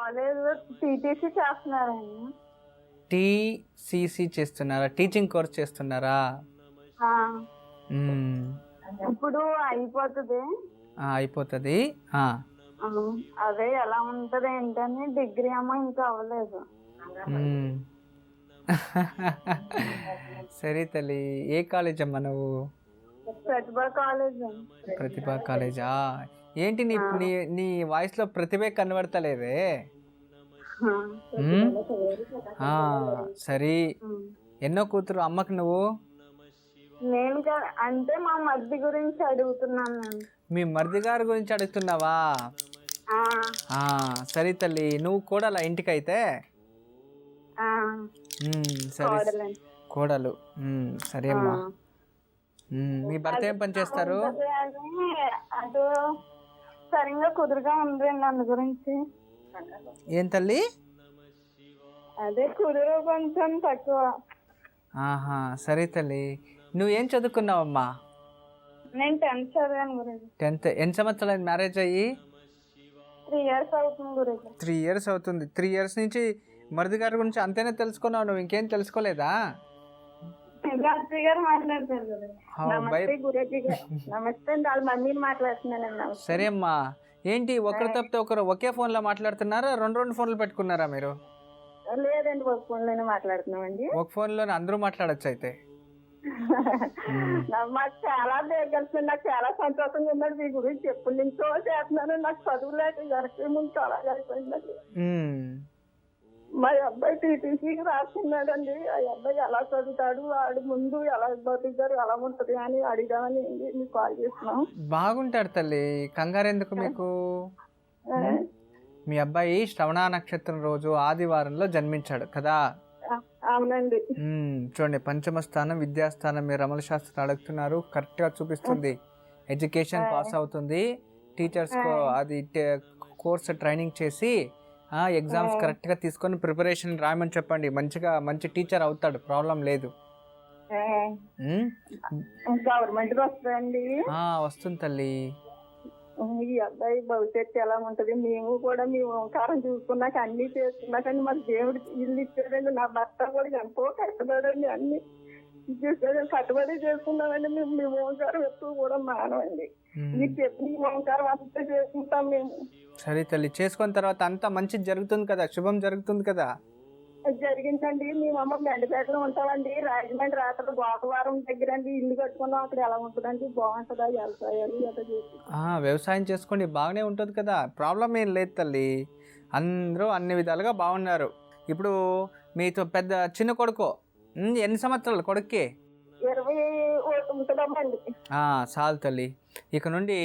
College TTC చేస్తున్నారండి. TCC చేస్తున్నారా? Teaching course చేస్తున్నారా? ఆ, మ్మ్. ఇప్పుడు అయిపోతుంది. అయిపోతుంది. ఆ, అదే ఎలా ఉంటది ఏంటని డిగ్రీ ఏమో ఇంకా అవ్వలేదు. మ్మ్. సరే తల్లి, ఏ కాలేజ్ అమ్మా నువ్వు? ప్రతిభ కాలేజ్ అండి. ప్రతిభా కాలేజా? ఏంటి నీ నీ నీ వాయిస్లో ప్రతిభే కనబడతలేదే. మ్మ్? ఆ, సరే. ఎన్నో కూతురు అమ్మకు నువ్వు? నేను అంటే మా మరిది గురించి అడుగుతున్నాను నేను. మీ మరిది గారి గురించి అడుగుతున్నావా? ఆ, ఆ, సరే తల్లి, నువ్వు కోడలా ఇంటికైతే? ఆ, సరే. కోడలండి. కోడలు. సరే అమ్మా. మీ భర్త ఏం పని చేస్తారు? అటు సరిగ్గా కుదురుగా ఉందండి అందు గురించి. ఏం తల్లి? అదే కుదురు కొంచెం తక్కువ. ఆహా, సరే తల్లి, నువ్వేం చదువుకున్నావమ్మా? నేను 10th చదివాను గురించి. 10th. ఎన్ని సంవత్సరాలు మ్యారేజ్ అయ్యి? 3 years అవుతుంది గురించి. 3 years అవుతుంది. 3 years నుంచి మరిది గారి గురించి అంతేనే తెలుసుకున్నావు, నువ్వు ఇంకేం తెలుసుకోలేదా? గాయత్రి గారు మాట్లాడతారు కదా. నమస్తే గురూజీ గారు. నమస్తే అండి, వాళ్ళ మమ్మీని మాట్లాడుతున్నానండి. సరే అమ్మా. ఏంటి ఒకరు తప్పితే ఒకరు ఒకే ఫోన్లో మాట్లాడుతున్నారా? రెండు ఫోన్లు పెట్టుకున్నారా మీరు? లేదండి, ఒక ఫోన్లోనే మాట్లాడుతున్నామండి. ఒక ఫోన్లోనే అందరూ మాట్లాడచ్చు అయితే. మాకు చాలా దగ్గర, నాకు చాలా సంతోషంగా ఉన్నాడు. మీ గురించి ఎప్పటి నుంచో చేస్తున్నాను. నాకు చదువు లేక జరగక ముందు అలాగే అయిపోయిందండి. మా అబ్బాయి టీటీసీకి రాస్తున్నాడండి. ఆ అబ్బాయి ఎలా చదువుతాడు, వాడు ముందు ఎలా బతుకుతారు, ఎలా ఉంటది అని అడిగామని మీకు కాల్ చేస్తున్నాం. బాగుంటాడు తల్లి, కంగారు ఎందుకు మీకు? మీ అబ్బాయి శ్రవణ నక్షత్రం రోజు ఆదివారంలో జన్మించాడు కదా? అవునండి. చూడండి, పంచమ స్థానం విద్యాస్థానం, మీరు రమల శాస్త్రం అడుగుతున్నారు, కరెక్ట్ గా చూపిస్తుంది. ఎడ్యుకేషన్ పాస్ అవుతుంది, టీచర్స్ అది కోర్స్ ట్రైనింగ్ చేసి ఎగ్జామ్స్ కరెక్ట్ గా తీసుకొని ప్రిపరేషన్ రాయమని చెప్పండి. మంచి టీచర్ అవుతాడు, ప్రాబ్లం లేదు. గవర్నమెంట్ వస్తుందండి. వస్తుంది తల్లి. ఈ అబ్బాయి భవిష్యత్తు ఎలా ఉంటది? మేము కూడా మీ ఓంకారం చూసుకున్నాక అన్ని చేసుకున్నాకండి మాకు దేవుడు ఇల్లు ఇచ్చాడండి. నా భర్త కూడా ఎంతో కష్టపడండి, అన్ని కట్టుబడి చేసుకున్నామండి. మేము మీ ఓంకారం ఎప్పుడు కూడా మానవండి. మీకు చెప్పి ఓంకారం అంతా చేసుకుంటాం మేము. సరే తల్లి, చేసుకున్న తర్వాత అంతా మంచి జరుగుతుంది కదా, శుభం జరుగుతుంది కదా? జరిగిందండి. మేమమ్మ మెండపేటలో ఉంటామండి. రాజమండ్రి రాత్రి గోకవరం దగ్గర అండి ఇల్లు కట్టుకున్నాం. అక్కడ ఎలా ఉంటుందండి? బాగుంటుందా? వ్యవసాయాలు అట్లా చేసి వ్యవసాయం చేసుకోండి, బాగానే ఉంటుంది కదా, ప్రాబ్లం ఏం లేదు తల్లి. అందరూ అన్ని విధాలుగా బాగున్నారు. ఇప్పుడు మీతో పెద్ద చిన్న కొడుకు ఎన్ని సంవత్సరాలు కొడుక్కి? 21 ఉంటుందమ్మండి. చాలు తల్లి. ఇక నుండి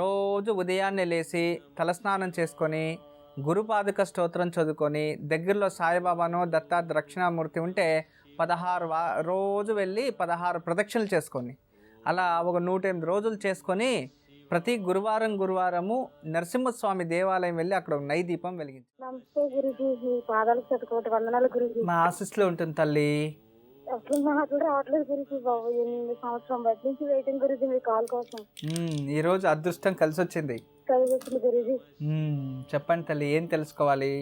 రోజు ఉదయాన్నే లేచి తలస్నానం చేసుకొని గురుపాదుక స్తోత్రం చదువుకొని, దగ్గరలో సాయిబాబానో దక్షిణామూర్తి ఉంటే 16 రోజు వెళ్ళి 16 ప్రదక్షిణలు చేసుకొని, అలా ఒక 108 రోజులు చేసుకొని ప్రతి గురువారము నరసింహస్వామి దేవాలయం వెళ్ళి అక్కడ నై దీపం వెలిగించి. నమస్తే గురుజీ, మీ పాదాలకు శతకోటి వందనాలు గురుజీ. మా ఆశీస్సులో ఉంటుంది తల్లి. అసలు మాటలు రావట్లేదు గురుజీ బాబు. 8 సంవత్సరం బట్టి నుంచి వెయిటింగ్ గురుజీ మీ కాల్ కోసం. ఈ రోజు అదృష్టం కలిసి వచ్చింది గురుజీ. చెప్పండి తల్లి, ఏం తెలుసుకోవాలి?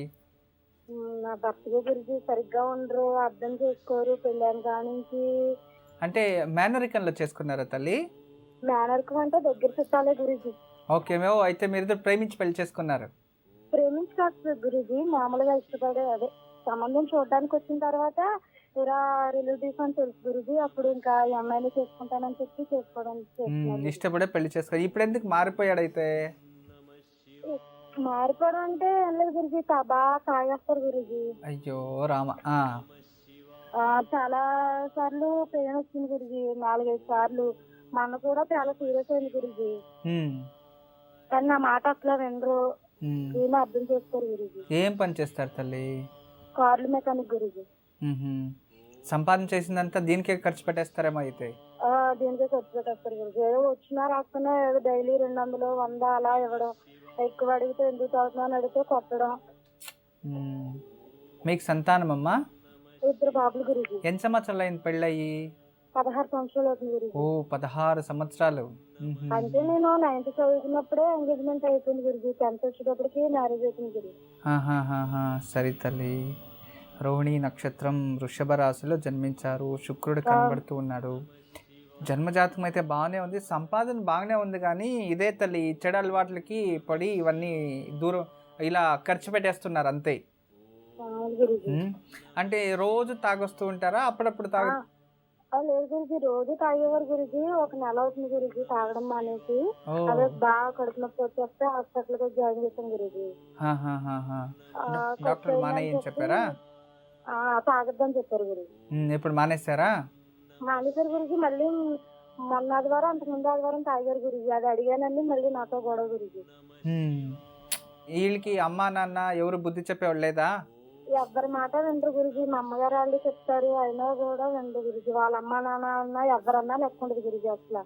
నా భర్తగా గురుజీ సరిగ్గా ఉండరు, అర్థం చేసుకోరు. పెళ్ళాను కానించి. అంటే మేనరికంలో చేసుకున్నారా తల్లి? మేనరికం అంటే దగ్గర చుట్టాలే గురుజీ. ఓకే, అయితే మీరిద్దరు ప్రేమించి పెళ్లి చేసుకున్నారు? ప్రేమించలేదు గురుజీ, మామూలుగా ఇష్టపడే అదే సంబంధం చూడడానికి వచ్చిన తర్వాత ఇలా రిలేటివ్స్ అని తెలుసు గురుజీ. అప్పుడు ఇంకా ఈ అమ్మాయిని చేసుకుంటానని చెప్పి చేసుకోవడానికి ఇష్టపడే పెళ్లి చేసుకో. ఇప్పుడు ఎందుకు మారిపోయాడు? అయితే మారిపోవడం అంటే ఏం లేదు గురుజీ, బాగా తాగేస్తారు గురుజీ. అయ్యో రామ. చాలా సార్లు పెయిన్ వచ్చింది గురుజీ, 4-5 సార్లు. మన కూడా చాలా సీరియస్ అయింది గురుజీ. కానీ నా మాట అట్లా వినరు, ఏమో అర్థం చేసుకోరు గురుజీ. ఏం పని చేస్తారు తల్లి? కార్లు మెకానిక్ గురుజీ. సంపాదన చేసిందంతా దీనికే ఖర్చు పెట్టేస్తారేమో అయితే? దీనికే ఖర్చు పెట్టేస్తారు గురుజీ. ఏదో వచ్చినా రాస్తున్నా డైలీ 200, 100 అలా ఇవ్వడం. ఎక్కువ అడిగితే ఎందుకు చదువుతున్నాను అడిగితే కొట్టడం. మీకు సంతానం అమ్మా? 2 బాబులు గురుజీ. ఎన్ని సంవత్సరాలు అయింది పెళ్ళయి? 16 సంవత్సరాలు అవుతుంది గురుజీ. ఓ 16 సంవత్సరాలు. మ్మ్. అంటే నేను 9th చదువుతున్నప్పుడే ఎంగేజ్మెంట్ అయిపోయింది గురుజీ. 10th వచ్చేటప్పటికి మ్యారేజ్ అయిపోయింది గురుజీ. ఆహాహాహా. సరే తల్లి, రోహిణి నక్షత్రం వృషభ రాశిలో జన్మించారు, శుక్రుడు కనబడుతూ ఉన్నాడు. జన్మజాతకం అయితే బాగానే ఉంది, సంపాదన బాగానే ఉంది, కానీ ఇదే తల్లి చెడు అలవాట్లకి పడి ఇవన్నీ దూరం ఇలా ఖర్చు పెట్టేస్తున్నారు అంతే. అవును గురుజీ. అంటే రోజు తాగొస్తూ ఉంటారా, అప్పుడప్పుడు తాగ? లేదు గురుజీ, రోజు తాగేవారు గురుజీ. ఒక నెల అవుతుంది గురుజీ తాగడం మానేసి. ఓ. అదే బాగా కడుపు నొప్పి వచ్చేస్తే హాస్పిటల్ కి జాయిన్ చేశాను గురుజీ. ఆహాహాహా. ఆ, డాక్టర్ ఖర్చు మానేయని అయిందని చెప్పారా? తాగొద్దని చెప్పారు గురుజీ. ఇప్పుడు మానేశారా? మానేశారు గురుజీ. మళ్ళీ మొన్న ఆదివారం అంతకుముందు ఆదివారం తాగారు గురుజీ. అది అడిగానండి, మళ్ళీ నాతో గొడవ గురుజీ. వీళ్ళకి అమ్మా నాన్న ఎవరు బుద్ధి చెప్పేవాళ్ళు లేదా? ఎవ్వరి మాట వినరు గురుజీ. మా అమ్మగారు వాళ్ళు చెప్తారు, అయినా కూడా వినరు గురుజీ. వాళ్ళ అమ్మ నాన్న అన్నా ఎవరన్నా లెక్క ఉండదు గురుజీ అసలు.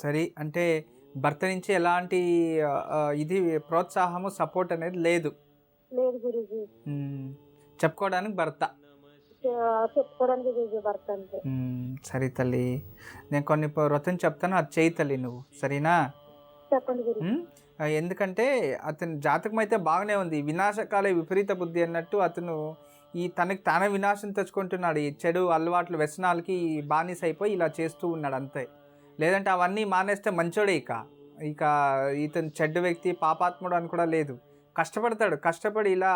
సరే, అంటే భర్త నుంచి ఎలాంటి ఇది ప్రోత్సాహము సపోర్ట్ అనేది లేదు? లేదు గురుజీ. చెప్పుకోవడానికి భర్త చెప్పుకోవడానికి గురుజీ భర్త అంటే. సరే తల్లి, నేను కొన్ని వ్రతం చెప్తాను, అది చేయి తల్లి నువ్వు, సరేనా? చెప్పండి గురుజీ. ఎందుకంటే అతని జాతకం అయితే బాగానే ఉంది, వినాశకాలే విపరీత బుద్ధి అన్నట్టు అతను ఈ తనకి తానే వినాశం తెచ్చుకుంటున్నాడు. ఈ చెడు అలవాట్లు వ్యసనాలకి బానిస అయిపోయి ఇలా చేస్తూ ఉన్నాడు అంతే. లేదంటే అవన్నీ మానేస్తే మంచోడే. ఇక ఇతను చెడ్డ వ్యక్తి, పాపాత్ముడు అని కూడా లేదు. కష్టపడతాడు, కష్టపడి ఇలా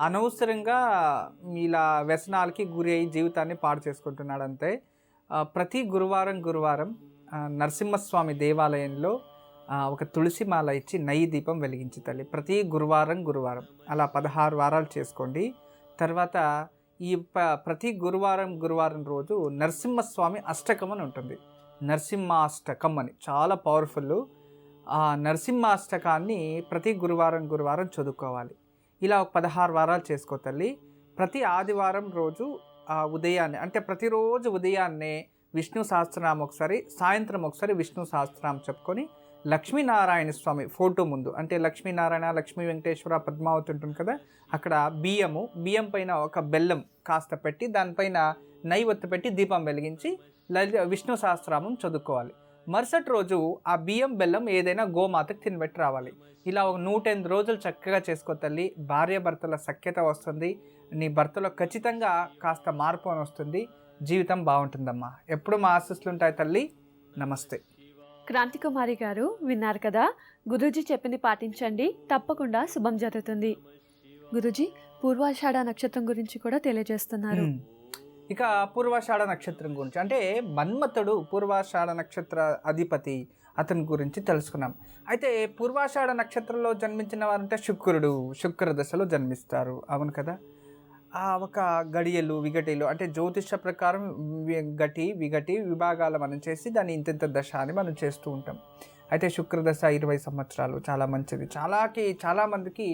అనవసరంగా ఇలా వ్యసనాలకి గురి అయ్యి జీవితాన్ని పాడు చేసుకుంటున్నాడు అంతే. ప్రతి గురువారం నరసింహస్వామి దేవాలయంలో ఒక తులసి మాల ఇచ్చి నెయ్యి దీపం వెలిగించి తల్లి, ప్రతి గురువారం అలా 16 వారాలు చేసుకోండి. తర్వాత ఈ ప్రతి గురువారం రోజు నరసింహస్వామి అష్టకం అని ఉంటుంది, నరసింహాష్టకం అని, చాలా పవర్ఫుల్. ఆ నరసింహాష్టకాన్ని ప్రతి గురువారం చదువుకోవాలి. ఇలా ఒక 16 వారాలు చేసుకో తల్లి. ప్రతి ఆదివారం రోజు ఉదయాన్నే, అంటే ప్రతిరోజు ఉదయాన్నే విష్ణు సహస్రనామం ఒకసారి, సాయంత్రం ఒకసారి విష్ణు సహస్రనామం చెప్పుకొని లక్ష్మీనారాయణ స్వామి ఫోటో ముందు, అంటే లక్ష్మీనారాయణ, లక్ష్మీ వెంకటేశ్వర, పద్మావతి ఉంటుంది కదా, అక్కడ బియ్యం పైన ఒక బెల్లం కాస్త పెట్టి దానిపైన నైవేద్యం పెట్టి దీపం వెలిగించి విష్ణు సహస్రనామం చదువుకోవాలి. మరుసటి రోజు ఆ బియ్యం బెల్లం ఏదైనా గోమాతకు తినబెట్టి రావాలి. ఇలా ఒక 108 రోజులు చక్కగా చేసుకో తల్లి. భార్యాభర్తల సఖ్యత వస్తుంది, నీ భర్తలో ఖచ్చితంగా కాస్త మార్పు అని వస్తుంది, జీవితం బాగుంటుందమ్మా. ఎప్పుడు మా ఆశీస్సులు ఉంటాయి తల్లి. నమస్తే. క్రాంతికుమారి గారు విన్నారు కదా, గురూజీ చెప్పింది పాటించండి, తప్పకుండా శుభం జరుగుతుంది. గురూజీ పూర్వాషాఢ నక్షత్రం గురించి కూడా తెలియజేస్తున్నారు. ఇక పూర్వాషాఢ నక్షత్రం గురించి, అంటే మన్మథుడు పూర్వాషాఢ నక్షత్ర అధిపతి, అతని గురించి తెలుసుకున్నాం. అయితే పూర్వాషాఢ నక్షత్రంలో జన్మించిన వారంటే శుక్ర దశలో జన్మిస్తారు, అవును కదా. ఒక గడియలు విగటిలు, అంటే జ్యోతిష ప్రకారం గటి విగటి విభాగాలు మనం చేసి దాన్ని ఇంత దశ అని మనం చేస్తూ ఉంటాం. అయితే శుక్రదశ 20 సంవత్సరాలు చాలా మంచిది. చాలామందికి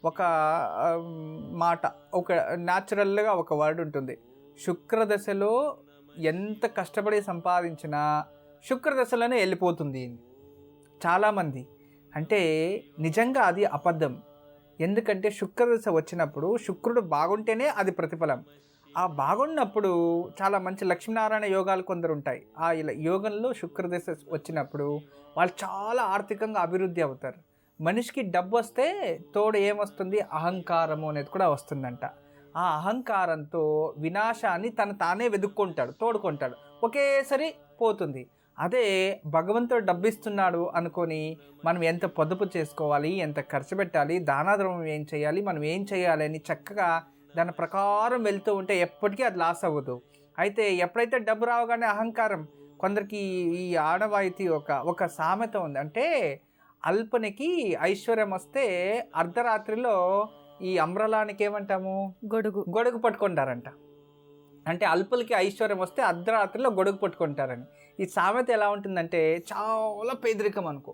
ఒక మాట, ఒక న్యాచురల్గా ఒక వర్డ్ ఉంటుంది, శుక్రదశలో ఎంత కష్టపడి సంపాదించినా శుక్రదశలోనే వెళ్ళిపోతుంది చాలామంది. అంటే నిజంగా అది అబద్ధం. ఎందుకంటే శుక్రదశ వచ్చినప్పుడు శుక్రుడు బాగుంటేనే అది ప్రతిఫలం. ఆ బాగున్నప్పుడు చాలా మంచి లక్ష్మీనారాయణ యోగాలు కొందరు ఉంటాయి. ఆ యోగంలో శుక్రదశ వచ్చినప్పుడు వాళ్ళు చాలా ఆర్థికంగా అభివృద్ధి అవుతారు. మనిషికి డబ్బు వస్తే తోడు ఏమొస్తుంది, అహంకారము అనేది కూడా వస్తుందంట. ఆ అహంకారంతో వినాశాన్ని తానే వెతుక్కుంటాడు, తోడుకుంటాడు, ఒకేసారి పోతుంది. అదే భగవంతుడు డబ్బిస్తున్నాడు అనుకొని మనం ఎంత పొదుపు చేసుకోవాలి, ఎంత ఖర్చు పెట్టాలి, దానాధర్మం ఏం చేయాలి, మనం ఏం చేయాలి అని చక్కగా దాని ప్రకారం వెళ్తూ ఉంటే ఎప్పటికీ అది లాస్ అవ్వదు. అయితే ఎప్పుడైతే డబ్బు రావగానే అహంకారం, కొందరికి ఈ ఆడవాయితీ ఒక సామెత ఉంది, అంటే అల్పనికి ఐశ్వర్యం వస్తే అర్ధరాత్రిలో ఈ అమ్రలానికి ఏమంటాము, గొడుగు పట్టుకుంటారంట. అంటే అల్పులకి ఐశ్వర్యం వస్తే అర్ధరాత్రిలో గొడుగు పట్టుకుంటారని. ఈ సామెత ఎలా ఉంటుందంటే చాలా పేదరికం అనుకో,